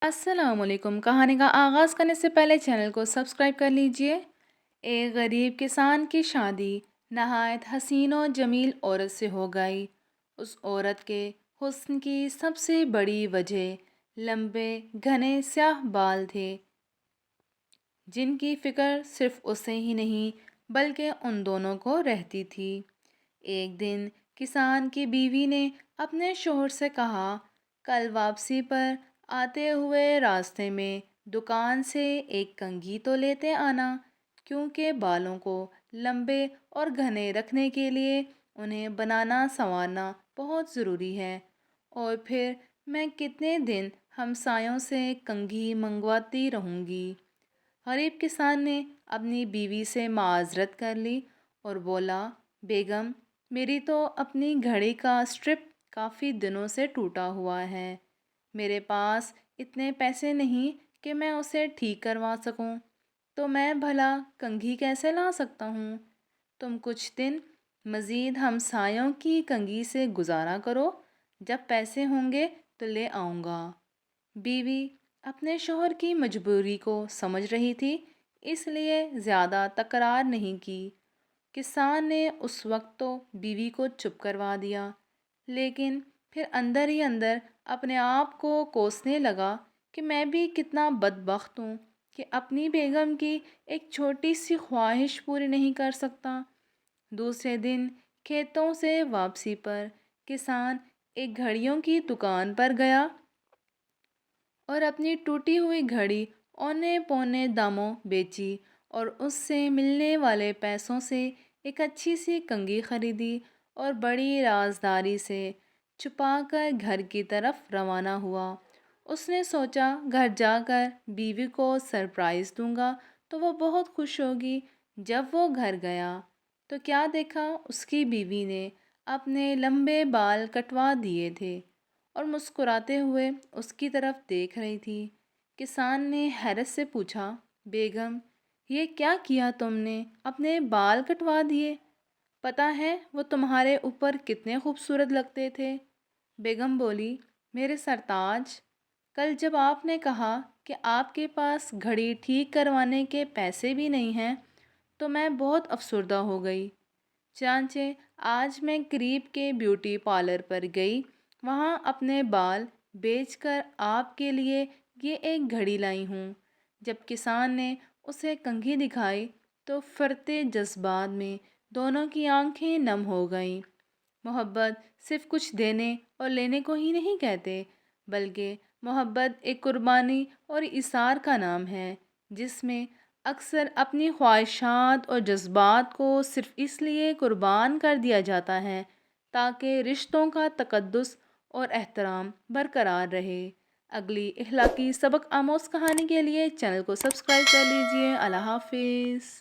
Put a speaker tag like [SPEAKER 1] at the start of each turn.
[SPEAKER 1] अस्सलाम वालेकुम। कहानी का आगाज़ करने से पहले चैनल को सब्सक्राइब कर लीजिए। एक गरीब किसान की शादी नहायत हसीन और जमील औरत से हो गई। उस औरत के हुस्न की सबसे बड़ी वजह लंबे घने स्याह बाल थे, जिनकी फ़िक्र सिर्फ उसे ही नहीं बल्कि उन दोनों को रहती थी। एक दिन किसान की बीवी ने अपने शोहर से कहा, कल वापसी पर आते हुए रास्ते में दुकान से एक कंघी तो लेते आना, क्योंकि बालों को लंबे और घने रखने के लिए उन्हें बनाना संवारना बहुत ज़रूरी है। और फिर मैं कितने दिन हमसायों से कंघी मंगवाती रहूँगी। गरीब किसान ने अपनी बीवी से माजरत कर ली और बोला, बेगम, मेरी तो अपनी घड़ी का स्ट्रिप काफ़ी दिनों से टूटा हुआ है। मेरे पास इतने पैसे नहीं कि मैं उसे ठीक करवा सकूं, तो मैं भला कंघी कैसे ला सकता हूँ। तुम कुछ दिन मज़ीद हमसायों की कंघी से गुजारा करो, जब पैसे होंगे तो ले आऊँगा। बीवी अपने शौहर की मजबूरी को समझ रही थी, इसलिए ज़्यादा तकरार नहीं की। किसान ने उस वक्त तो बीवी को चुप करवा दिया, लेकिन फिर अंदर ही अंदर अपने आप को कोसने लगा कि मैं भी कितना बदबख्त हूँ कि अपनी बेगम की एक छोटी सी ख्वाहिश पूरी नहीं कर सकता। दूसरे दिन खेतों से वापसी पर किसान एक घड़ियों की दुकान पर गया और अपनी टूटी हुई घड़ी औने पौने दामों बेची और उससे मिलने वाले पैसों से एक अच्छी सी कंघी खरीदी और बड़ी राजदारी से छुपाकर घर की तरफ रवाना हुआ। उसने सोचा, घर जाकर बीवी को सरप्राइज़ दूंगा तो वो बहुत खुश होगी। जब वो घर गया तो क्या देखा, उसकी बीवी ने अपने लंबे बाल कटवा दिए थे और मुस्कुराते हुए उसकी तरफ देख रही थी। किसान ने हैरत से पूछा, बेगम, ये क्या किया तुमने? अपने बाल कटवा दिए? पता है वो तुम्हारे ऊपर कितने खूबसूरत लगते थे। बेगम बोली, मेरे सरताज, कल जब आपने कहा कि आपके पास घड़ी ठीक करवाने के पैसे भी नहीं हैं, तो मैं बहुत अफसरदा हो गई। चांचे आज मैं करीब के ब्यूटी पार्लर पर गई, वहाँ अपने बाल बेचकर आपके लिए ये एक घड़ी लाई हूँ। जब किसान ने उसे कंघी दिखाई तो फरते जज्बात में दोनों की आंखें नम हो गईं। मोहब्बत सिर्फ कुछ देने और लेने को ही नहीं कहते, बल्कि मोहब्बत एक कुर्बानी और इसार का नाम है, जिसमें अक्सर अपनी ख्वाहिशात और जज्बात को सिर्फ इसलिए कुर्बान कर दिया जाता है ताकि रिश्तों का तकद्दुस और एहतराम बरकरार रहे। अगली इखलाकी सबक आमोज़ कहानी के लिए चैनल को सब्सक्राइब कर लीजिए। अल्लाह हाफिज़।